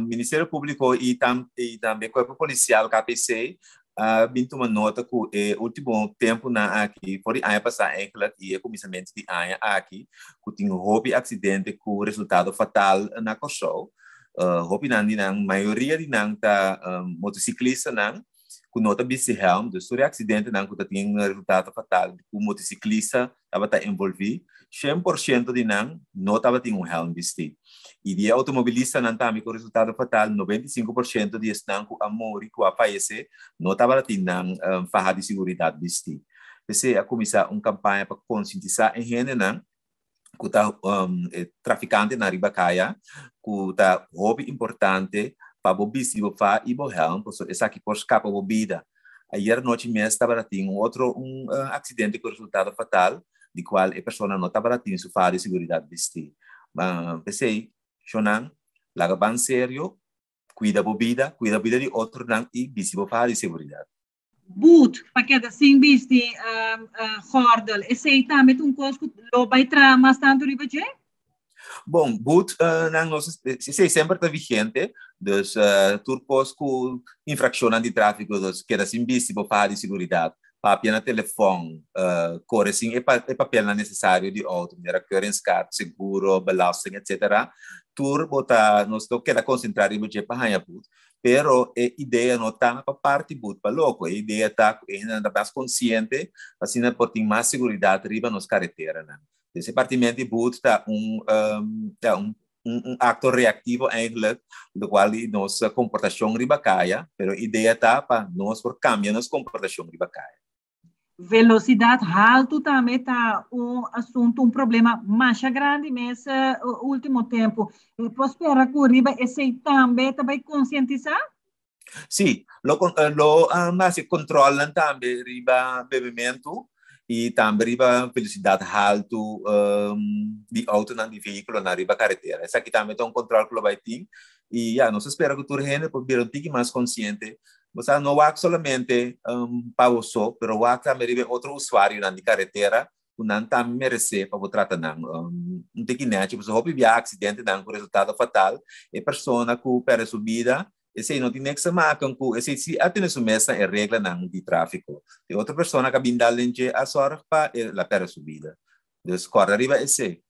Ministério Público e também Corpo Policial, KPC, bintu uma nota que último tempo na aqui, por ano passado, e começamento de ano aqui, que tinha houve acidente com resultado fatal na Kosovo. Houve na maioria de nang motociclista nang com nota bisi helm, do sobre acidente nang que tinha resultado fatal, o motociclista estava envolvido, 100% de nang não estava tinha helm vestido. E de automobilista não também com resultado fatal, 95% de estão com amor e com a fallecer, não estava tendo farra de segurança vestido. Você a começar uma campanha para conscientizar em gente não que tá traficante na ribacaia, que tá hobby importante para o bicho fa e o helm, porque essa aqui por escapa a vida. Ayer noite mesmo estava tendo acidente com resultado fatal, de qual a pessoa não estava tendo sofá de segurança vestido. Mas pensei Shonan, laga ban sério, cuida a vida de outro não e visibo para a segurança. Boot, pakket assim bisti gordel. Esse também um costo lo vai tra mais tanto ribeje? Bom, boot não nós se sempre está vigente, dus turcos com infração de tráfego, dus que assim visibo para a segurança. Papel na telefone, corre assim, é papel necessário de auto, de recurrence card, seguro, belasting, etc. Tur bota nós to queda concentrar em budget para ganhar boot, pero a ideia não está para parte boot para louco, a ideia está ainda mais consciente, assim não pode ter mais segurança riba nos carreteras, né? Esse partimento de boot está um acto reativo eigenlijk, do qual nossa comportação riba caia, pero a ideia está para nós por cambiar nossa comportação riba caia. Velocidade alta também está assunto, problema mais grande nesse último tempo. E espera que o Riba esse também vai conscientizar? Sim, mas controlam também riba bebimento e também riba velocidade alta de auto de veículo na riba carretera. Essa aqui também é um controle que vai ter e nós espera que o turno por vir um pouco mais consciente. Você não vai somente para o sol, mas vai também outro usuário na carretera, que não também merece para o tratar não. Não tem que nem, tipo, se houve um acidente não com resultado fatal, a pessoa que perde sua vida, esse não tem nem que se marcar, esse se atende sua mesa é regra não de tráfico. E outra pessoa que binda lente a sorte para ela perde sua vida. Então, corre arriba esse.